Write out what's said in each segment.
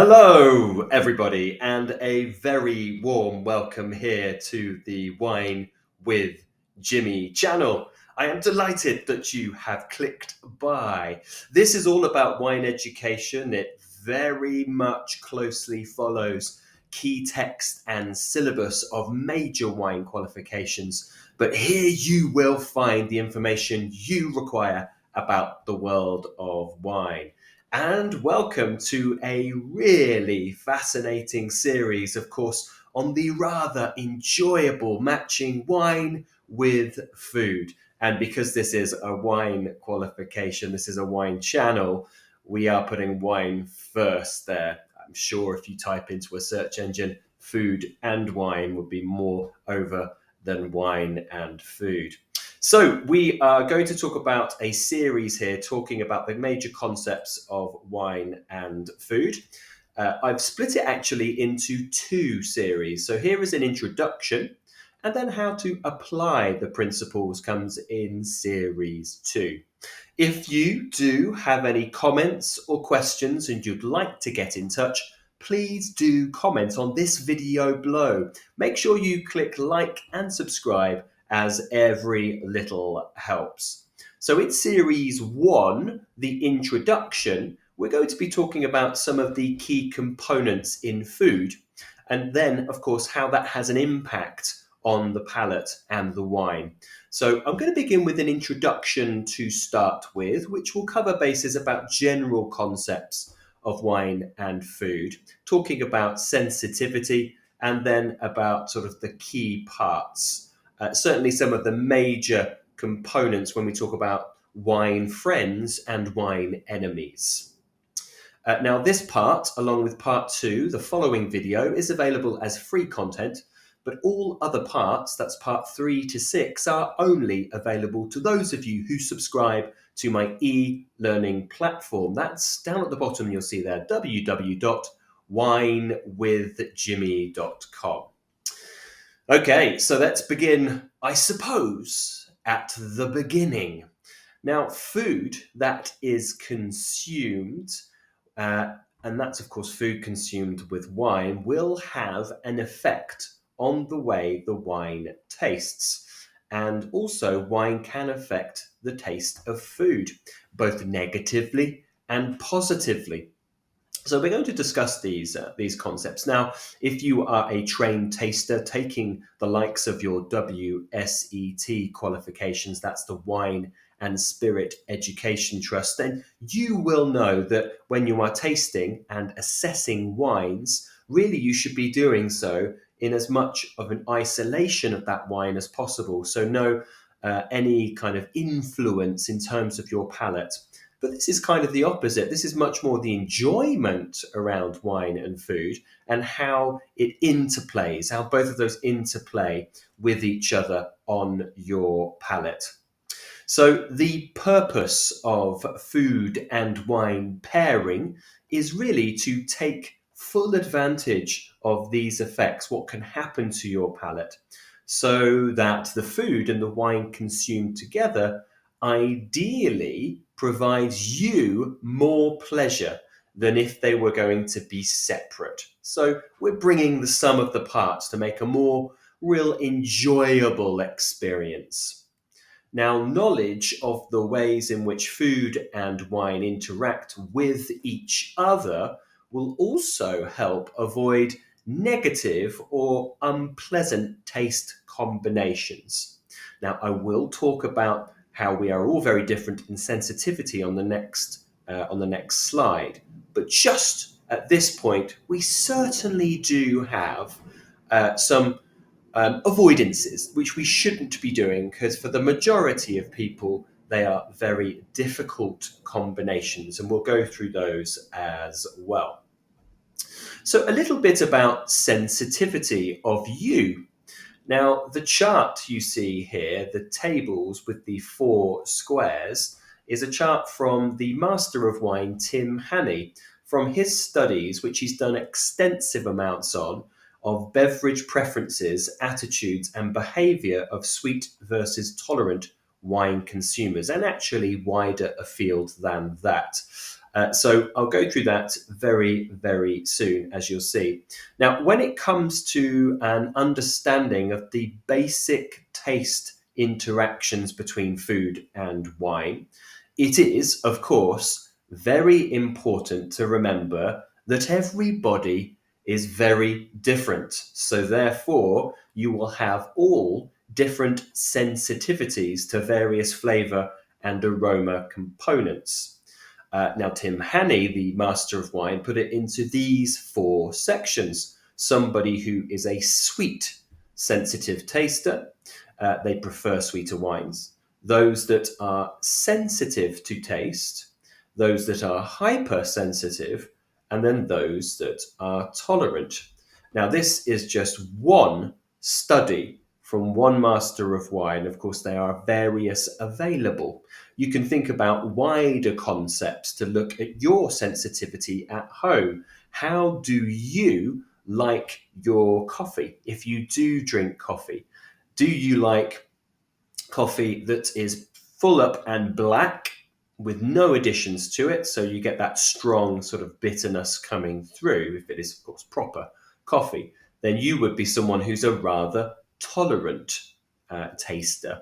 Hello, everybody, and a very warm welcome here to the Wine with Jimmy channel. I am delighted that you have clicked by. This is all about wine education. It very much closely follows key text and syllabus of major wine qualifications. But here you will find the information you require about the world of wine. And welcome to a really fascinating series, of course, on the rather enjoyable matching wine with food. And because this is a wine qualification, this is a wine channel, we are putting wine first there. I'm sure if you type into a search engine, food and wine would be more over than wine and food. So we are going to talk about a series here talking about the major concepts of wine and food. I've split it actually into two series. So here is an introduction, and then how to apply the principles comes in series 2. If you do have any comments or questions and you'd like to get in touch, please do comment on this video below. Make sure you click like and subscribe, as every little helps. So in series 1, the introduction, we're going to be talking about some of the key components in food, and then of course how that has an impact on the palate and the wine. So I'm going to begin with an introduction to start with, which will cover bases about general concepts of wine and food, talking about sensitivity, and then about sort of the key parts. Certainly some of the major components when we talk about wine friends and wine enemies. Now this part, along with part 2, the following video, is available as free content, but all other parts, that's part 3 to 6, are only available to those of you who subscribe to my e-learning platform. That's down at the bottom, you'll see there, www.winewithjimmy.com. Okay, so let's begin, I suppose, at the beginning. Now, food that is consumed, and that's, of course, food consumed with wine, will have an effect on the way the wine tastes. And also, wine can affect the taste of food, both negatively and positively. So we're going to discuss these concepts. Now, if you are a trained taster taking the likes of your WSET qualifications, that's the Wine and Spirit Education Trust, then you will know that when you are tasting and assessing wines, really you should be doing so in as much of an isolation of that wine as possible. So no any kind of influence in terms of your palate. But this is kind of the opposite. This is much more the enjoyment around wine and food and how it interplays, how both of those interplay with each other on your palate. So the purpose of food and wine pairing is really to take full advantage of these effects, what can happen to your palate, so that the food and the wine consumed together ideally provides you more pleasure than if they were going to be separate. So we're bringing the sum of the parts to make a more real enjoyable experience. Now, knowledge of the ways in which food and wine interact with each other will also help avoid negative or unpleasant taste combinations. Now, I will talk about how we are all very different in sensitivity on the next slide, but just at this point, we certainly do have some avoidances, which we shouldn't be doing, because for the majority of people, they are very difficult combinations, and we'll go through those as well. So a little bit about sensitivity of you. Now, the chart you see here, the tables with the 4 squares, is a chart from the Master of Wine, Tim Hannay, from his studies, which he's done extensive amounts on, of beverage preferences, attitudes, and behavior of sweet versus tolerant wine consumers, and actually wider afield than that. So I'll go through that very, very soon, as you'll see. Now, when it comes to an understanding of the basic taste interactions between food and wine, it is, of course, very important to remember that everybody is very different. So, therefore, you will have all different sensitivities to various flavor and aroma components. Now, Tim Hannay, the master of wine, put it into these 4 sections. Somebody who is a sweet, sensitive taster, they prefer sweeter wines. Those that are sensitive to taste, those that are hypersensitive, and then those that are tolerant. Now, this is just one study from one master of wine. Of course, there are various available. You can think about wider concepts to look at your sensitivity at home. How do you like your coffee? If you do drink coffee, do you like coffee that is full up and black with no additions to it? So you get that strong sort of bitterness coming through. If it is, of course, proper coffee, then you would be someone who's a rather tolerant taster.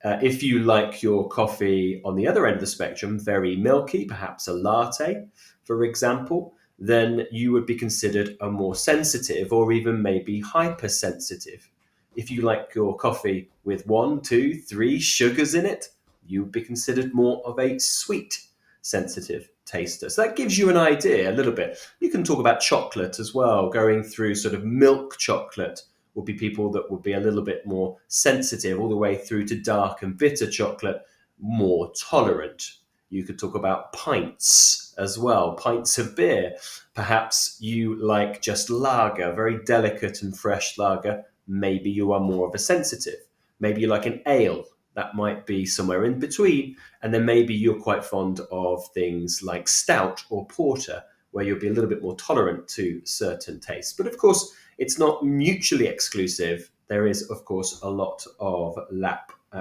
If you like your coffee on the other end of the spectrum, very milky, perhaps a latte, for example, then you would be considered a more sensitive or even maybe hypersensitive. If you like your coffee with 1, 2, 3 sugars in it, you would be considered more of a sweet, sensitive taster. So that gives you an idea a little bit. You can talk about chocolate as well, going through sort of milk chocolate would be people that would be a little bit more sensitive, all the way through to dark and bitter chocolate, more tolerant. You could talk about pints as well, pints of beer. Perhaps you like just lager, very delicate and fresh lager. Maybe you are more of a sensitive. Maybe you like an ale. That might be somewhere in between. And then maybe you're quite fond of things like stout or porter, where you'll be a little bit more tolerant to certain tastes. But of course, it's not mutually exclusive. There is, of course, a lot of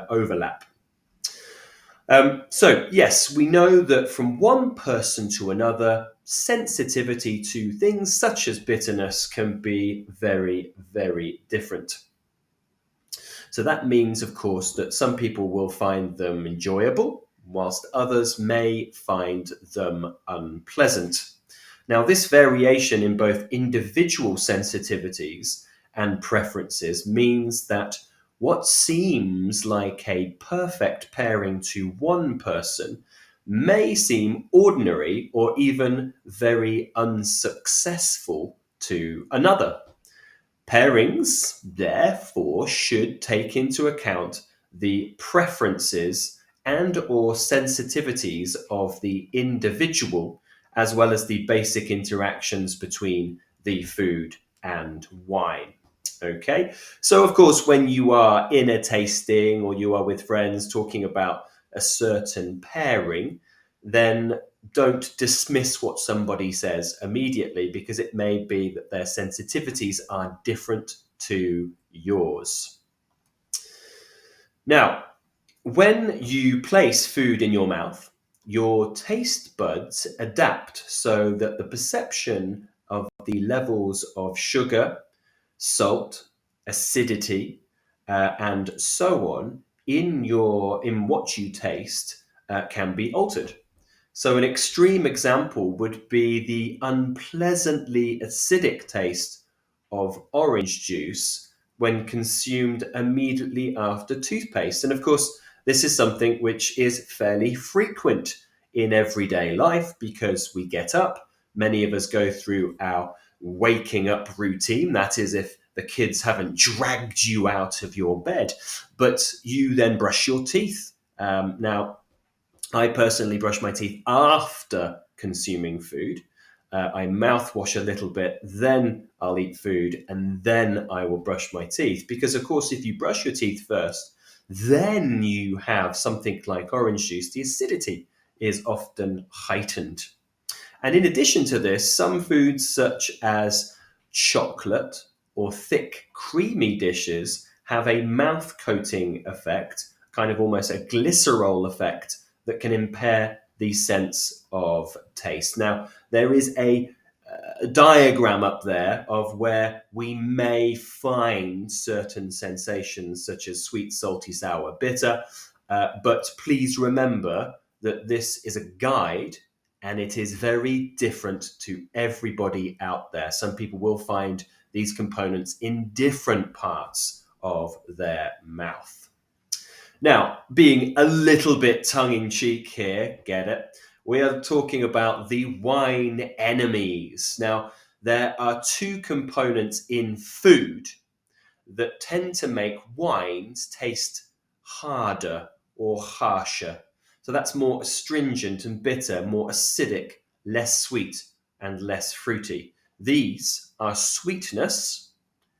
overlap. So, yes, we know that from one person to another, sensitivity to things such as bitterness can be very, very different. So that means, of course, that some people will find them enjoyable, whilst others may find them unpleasant. Now, this variation in both individual sensitivities and preferences means that what seems like a perfect pairing to one person may seem ordinary or even very unsuccessful to another. Pairings, therefore, should take into account the preferences and or sensitivities of the individual, as well as the basic interactions between the food and wine. Okay, so of course, when you are in a tasting or you are with friends talking about a certain pairing, then don't dismiss what somebody says immediately, because it may be that their sensitivities are different to yours. Now, when you place food in your mouth, your taste buds adapt so that the perception of the levels of sugar, salt, acidity, and so on in what you taste can be altered. So, an extreme example would be the unpleasantly acidic taste of orange juice when consumed immediately after toothpaste. And of course, this is something which is fairly frequent in everyday life because we get up. Many of us go through our waking up routine. That is, if the kids haven't dragged you out of your bed, but you then brush your teeth. Now, I personally brush my teeth after consuming food. I mouthwash a little bit, then I'll eat food, and then I will brush my teeth. Because, of course, if you brush your teeth first, then you have something like orange juice, the acidity is often heightened. And in addition to this, some foods such as chocolate or thick, creamy dishes have a mouth coating effect, kind of almost a glycerol effect that can impair the sense of taste. Now, there is a diagram up there of where we may find certain sensations such as sweet, salty, sour, bitter. But please remember that this is a guide and it is very different to everybody out there. Some people will find these components in different parts of their mouth. Now, being a little bit tongue-in-cheek here, get it? We are talking about the wine enemies. Now, there are two components in food that tend to make wines taste harder or harsher. So that's more astringent and bitter, more acidic, less sweet, and less fruity. These are sweetness,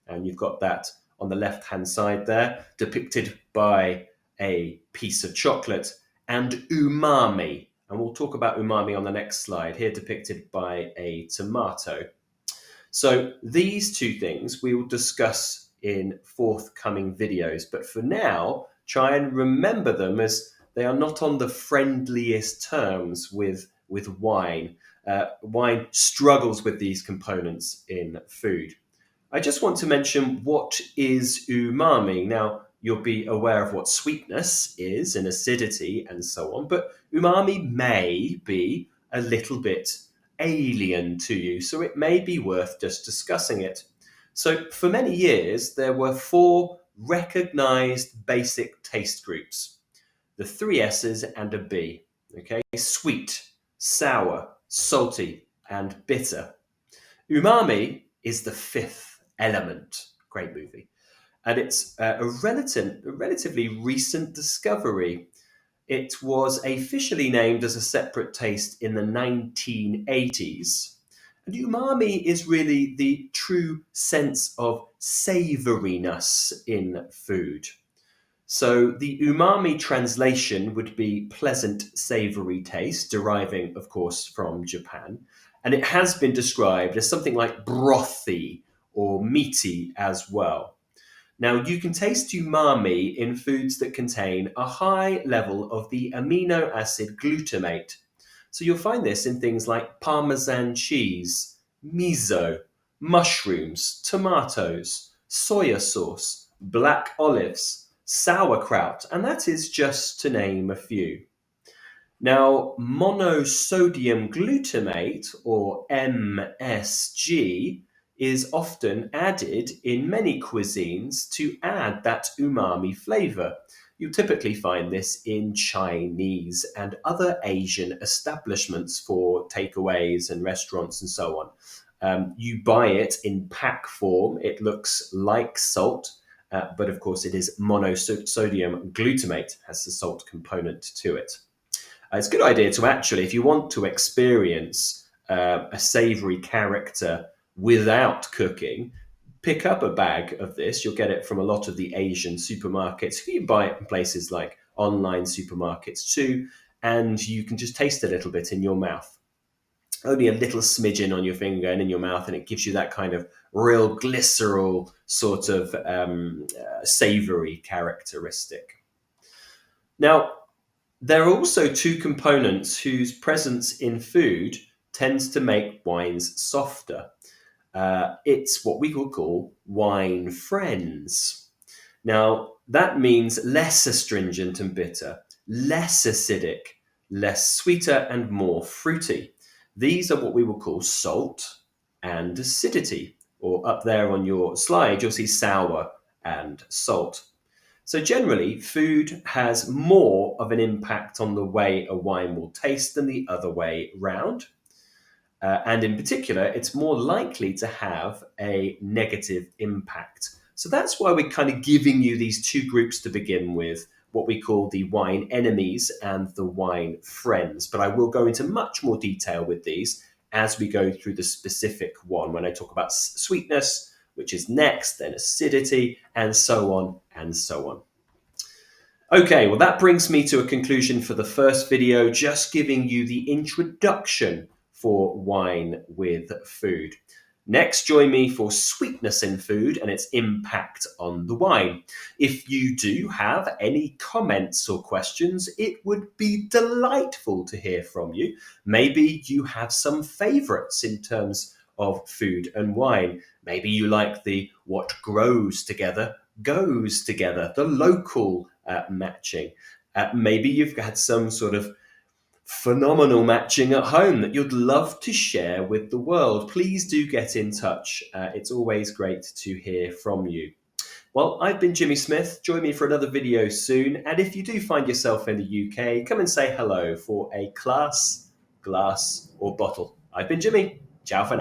and you've got that on the left-hand side there, depicted by a piece of chocolate, and umami. And we'll talk about umami on the next slide, here depicted by a tomato. So these two things we will discuss in forthcoming videos. But for now, try and remember them, as they are not on the friendliest terms with wine. Wine struggles with these components in food. I just want to mention, what is umami? Now, you'll be aware of what sweetness is and acidity and so on, but umami may be a little bit alien to you, so it may be worth just discussing it. So for many years, there were 4 recognized basic taste groups, the 3 S's and a B. Okay, sweet, sour, salty, and bitter. Umami is the 5th element. Great movie. And it's a relatively recent discovery. It was officially named as a separate taste in the 1980s. And umami is really the true sense of savouriness in food. So the umami translation would be pleasant, savoury taste, deriving, of course, from Japan. And it has been described as something like brothy or meaty as well. Now, you can taste umami in foods that contain a high level of the amino acid glutamate. So you'll find this in things like Parmesan cheese, miso, mushrooms, tomatoes, soya sauce, black olives, sauerkraut, and that is just to name a few. Now, monosodium glutamate, or MSG, is often added in many cuisines to add that umami flavor. You typically find this in Chinese and other Asian establishments for takeaways and restaurants and so on. You buy it in pack form. It looks like salt, but of course it is monosodium glutamate, has the salt component to it. It's a good idea to actually, if you want to experience a savory character without cooking, pick up a bag of this. You'll get it from a lot of the Asian supermarkets. You can buy it in places like online supermarkets too, and you can just taste a little bit in your mouth. Only a little smidgen on your finger and in your mouth, and it gives you that kind of real glycerol sort of savory characteristic. Now, there are also 2 components whose presence in food tends to make wines softer. It's what we could call wine friends. Now, that means less astringent and bitter, less acidic, less sweeter, and more fruity. These are what we will call salt and acidity, or up there on your slide, you'll see sour and salt. So generally, food has more of an impact on the way a wine will taste than the other way round. And in particular, it's more likely to have a negative impact. So that's why we're kind of giving you these 2 groups to begin with, what we call the wine enemies and the wine friends. But I will go into much more detail with these as we go through the specific one, when I talk about sweetness, which is next, then acidity, and so on and so on. Okay, well, that brings me to a conclusion for the first video, just giving you the introduction for wine with food. Next, join me for sweetness in food and its impact on the wine. If you do have any comments or questions, it would be delightful to hear from you. Maybe you have some favourites in terms of food and wine. Maybe you like the what grows together goes together, the local matching. Maybe you've had some sort of phenomenal matching at home that you'd love to share with the world. Please do get in touch. It's always great to hear from you. Well, I've been Jimmy Smith. Join me for another video soon. And if you do find yourself in the UK, come and say hello for a class, glass, or bottle. I've been Jimmy. Ciao for now.